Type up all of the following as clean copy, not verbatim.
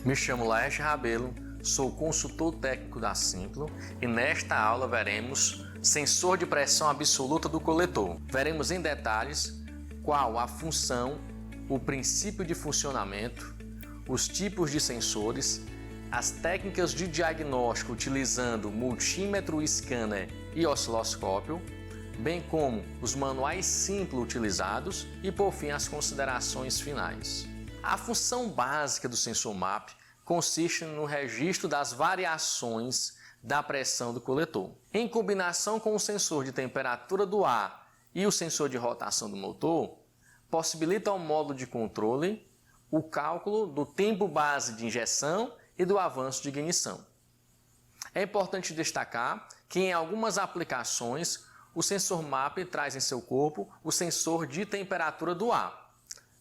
Me chamo Laércio Rabelo, sou consultor técnico da Simplo e nesta aula veremos sensor de pressão absoluta do coletor. Veremos em detalhes qual a função, o princípio de funcionamento, os tipos de sensores, as técnicas de diagnóstico utilizando multímetro, scanner e osciloscópio, bem como os manuais Simplo utilizados e, por fim, as considerações finais. A função básica do sensor MAP consiste no registro das variações da pressão do coletor. Em combinação com o sensor de temperatura do ar e o sensor de rotação do motor, possibilita ao módulo de controle o cálculo do tempo base de injeção e do avanço de ignição. É importante destacar que em algumas aplicações o sensor MAP traz em seu corpo o sensor de temperatura do ar.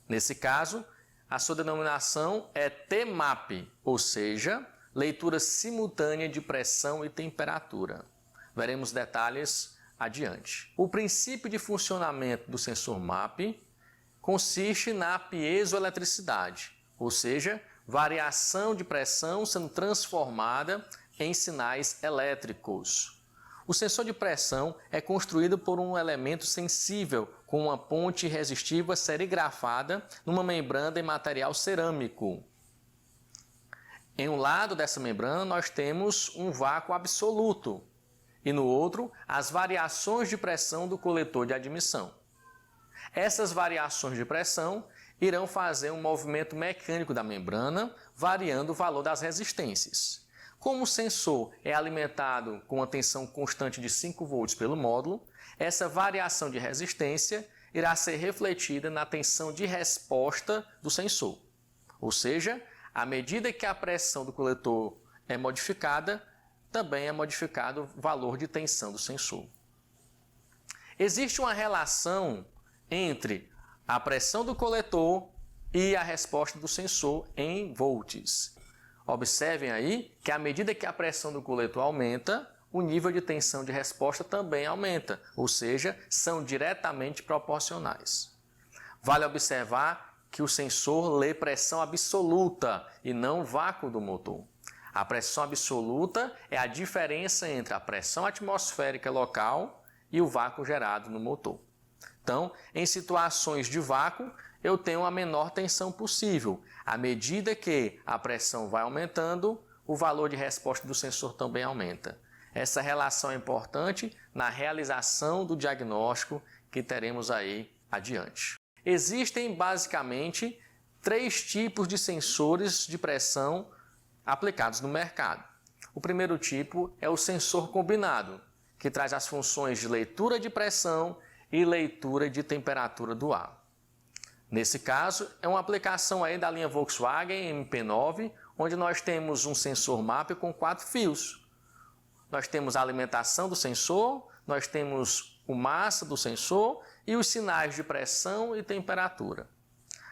Nesse caso, a sua denominação é TMAP, ou seja, leitura simultânea de pressão e temperatura. Veremos detalhes adiante. O princípio de funcionamento do sensor MAP consiste na piezoeletricidade, ou seja, variação de pressão sendo transformada em sinais elétricos. O sensor de pressão é construído por um elemento sensível com uma ponte resistiva serigrafada numa membrana em material cerâmico. Em um lado dessa membrana nós temos um vácuo absoluto e no outro as variações de pressão do coletor de admissão. Essas variações de pressão irão fazer um movimento mecânico da membrana, variando o valor das resistências. Como o sensor é alimentado com uma tensão constante de 5 volts pelo módulo, essa variação de resistência irá ser refletida na tensão de resposta do sensor. Ou seja, à medida que a pressão do coletor é modificada, também é modificado o valor de tensão do sensor. Existe uma relação entre a pressão do coletor e a resposta do sensor em volts. Observem aí que à medida que a pressão do coletor aumenta, o nível de tensão de resposta também aumenta, ou seja, são diretamente proporcionais. Vale observar que o sensor lê pressão absoluta e não vácuo do motor. A pressão absoluta é a diferença entre a pressão atmosférica local e o vácuo gerado no motor. Então, em situações de vácuo, eu tenho a menor tensão possível. À medida que a pressão vai aumentando, o valor de resposta do sensor também aumenta. Essa relação é importante na realização do diagnóstico que teremos aí adiante. Existem basicamente 3 tipos de sensores de pressão aplicados no mercado. O primeiro tipo é o sensor combinado, que traz as funções de leitura de pressão e leitura de temperatura do ar. Nesse caso, é uma aplicação aí da linha Volkswagen MP9, onde nós temos um sensor MAP com 4 fios. Nós temos a alimentação do sensor, nós temos o massa do sensor e os sinais de pressão e temperatura.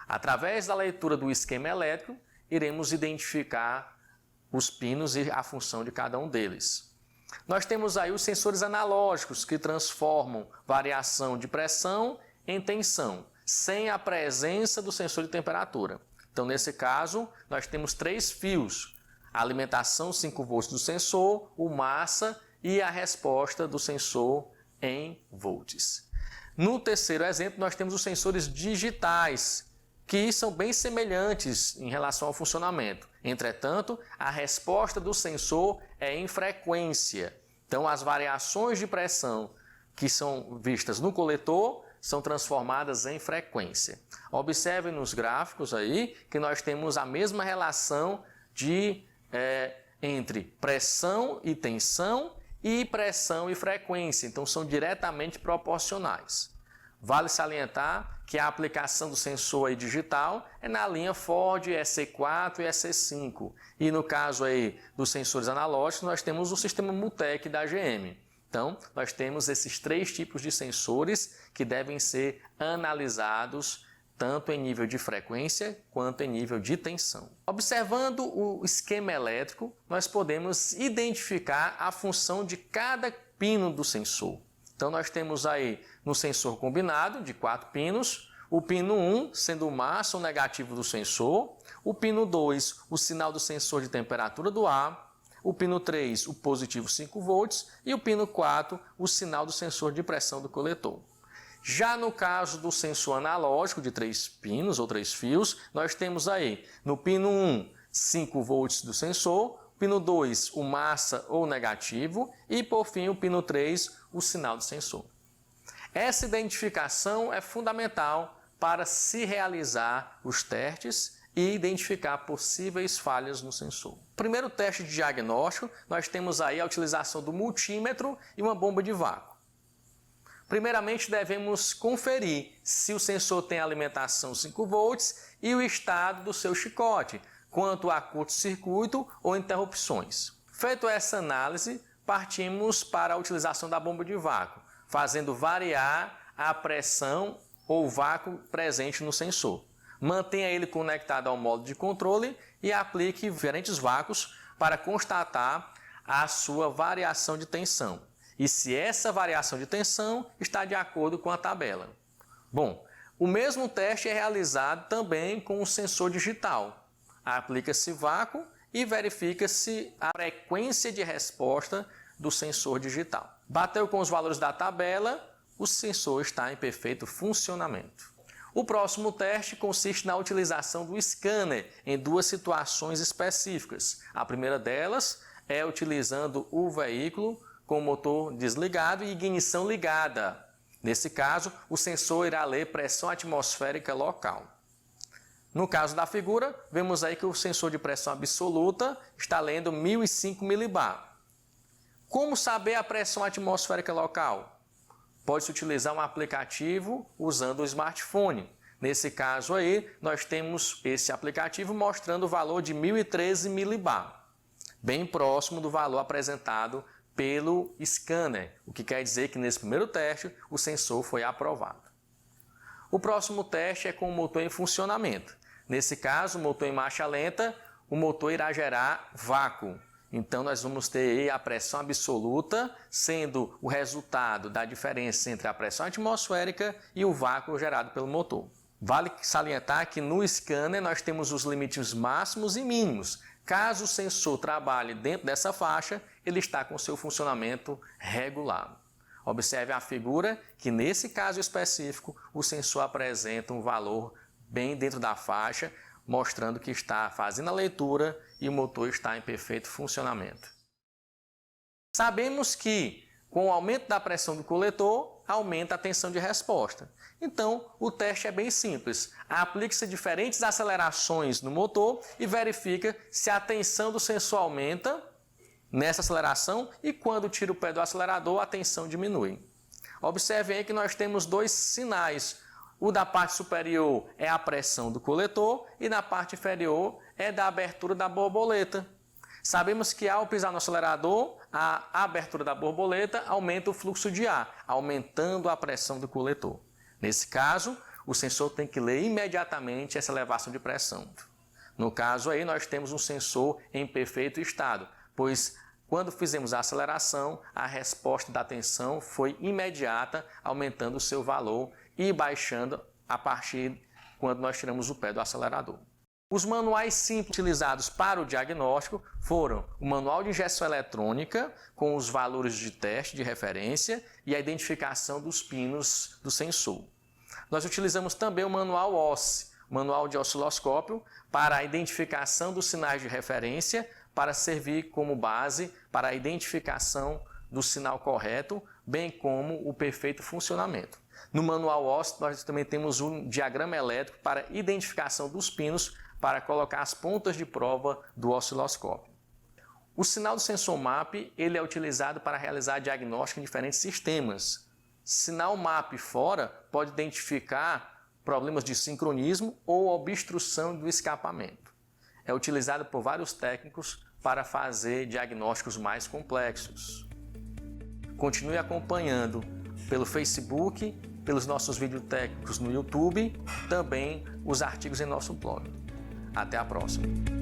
Através da leitura do esquema elétrico, iremos identificar os pinos e a função de cada um deles. Nós temos aí os sensores analógicos que transformam variação de pressão em tensão, sem a presença do sensor de temperatura. Então, nesse caso, nós temos 3 fios. A alimentação 5 volts do sensor, o massa e a resposta do sensor em volts. No terceiro exemplo, nós temos os sensores digitais, que são bem semelhantes em relação ao funcionamento. Entretanto, a resposta do sensor é em frequência. Então, as variações de pressão que são vistas no coletor são transformadas em frequência. Observem nos gráficos aí que nós temos a mesma relação entre pressão e tensão e pressão e frequência. Então, são diretamente proporcionais. Vale salientar que a aplicação do sensor aí digital é na linha Ford EC4 e EC5. E no caso aí dos sensores analógicos, nós temos o sistema Multec da GM. Então, nós temos esses 3 tipos de sensores que devem ser analisados tanto em nível de frequência quanto em nível de tensão. Observando o esquema elétrico, nós podemos identificar a função de cada pino do sensor. Então, nós temos aí no sensor combinado de 4 pinos, o pino 1 sendo o massa ou negativo do sensor, O pino 2, o sinal do sensor de temperatura do ar. O pino 3, o positivo 5 volts. E o pino 4, o sinal do sensor de pressão do coletor. Já no caso do sensor analógico de 3 pinos ou 3 fios, nós temos aí no pino 1, 5 volts do sensor, pino 2, o massa ou negativo e por fim o pino 3, o sinal do sensor. Essa identificação é fundamental para se realizar os testes e identificar possíveis falhas no sensor. Primeiro teste de diagnóstico, nós temos aí a utilização do multímetro e uma bomba de vácuo. Primeiramente, devemos conferir se o sensor tem alimentação 5 volts e o estado do seu chicote, quanto a curto-circuito ou interrupções. Feito essa análise, partimos para a utilização da bomba de vácuo, fazendo variar a pressão ou vácuo presente no sensor. Mantenha ele conectado ao modo de controle e aplique diferentes vácuos para constatar a sua variação de tensão. E se essa variação de tensão está de acordo com a tabela. Bom, o mesmo teste é realizado também com o sensor digital. Aplica-se vácuo e verifica-se a frequência de resposta do sensor digital. Bateu com os valores da tabela, o sensor está em perfeito funcionamento. O próximo teste consiste na utilização do scanner em 2 situações específicas. A primeira delas é utilizando o veículo com o motor desligado e ignição ligada. Nesse caso, o sensor irá ler pressão atmosférica local. No caso da figura, vemos aí que o sensor de pressão absoluta está lendo 1005 milibar. Como saber a pressão atmosférica local? Pode-se utilizar um aplicativo usando o smartphone. Nesse caso aí, nós temos esse aplicativo mostrando o valor de 1013 milibar, bem próximo do valor apresentado pelo scanner, o que quer dizer que nesse primeiro teste o sensor foi aprovado. O próximo teste é com o motor em funcionamento. Nesse caso, o motor em marcha lenta, o motor irá gerar vácuo. Então nós vamos ter aí a pressão absoluta sendo o resultado da diferença entre a pressão atmosférica e o vácuo gerado pelo motor. Vale salientar que no scanner nós temos os limites máximos e mínimos. Caso o sensor trabalhe dentro dessa faixa, ele está com seu funcionamento regulado. Observe a figura que nesse caso específico o sensor apresenta um valor bem dentro da faixa, mostrando que está fazendo a leitura e o motor está em perfeito funcionamento. Sabemos que com o aumento da pressão do coletor, aumenta a tensão de resposta. Então, o teste é bem simples. Aplique-se diferentes acelerações no motor e verifica se a tensão do sensor aumenta nessa aceleração e quando tira o pé do acelerador, a tensão diminui. Observe aí que nós temos 2 sinais. O da parte superior é a pressão do coletor e na parte inferior é da abertura da borboleta. Sabemos que ao pisar no acelerador, a abertura da borboleta aumenta o fluxo de ar, aumentando a pressão do coletor. Nesse caso, o sensor tem que ler imediatamente essa elevação de pressão. No caso aí, nós temos um sensor em perfeito estado, pois quando fizemos a aceleração, a resposta da tensão foi imediata, aumentando o seu valor e baixando a partir quando nós tiramos o pé do acelerador. Os manuais simples utilizados para o diagnóstico foram o manual de injeção eletrônica, com os valores de teste de referência e a identificação dos pinos do sensor. Nós utilizamos também o manual OSSI, manual de osciloscópio, para a identificação dos sinais de referência, para servir como base para a identificação do sinal correto, bem como o perfeito funcionamento. No manual OSSI, nós também temos um diagrama elétrico para identificação dos pinos, para colocar as pontas de prova do osciloscópio. O sinal do sensor MAP ele é utilizado para realizar diagnóstico em diferentes sistemas. Sinal MAP fora pode identificar problemas de sincronismo ou obstrução do escapamento. É utilizado por vários técnicos para fazer diagnósticos mais complexos. Continue acompanhando pelo Facebook, pelos nossos vídeos técnicos no YouTube, também os artigos em nosso blog. Até a próxima!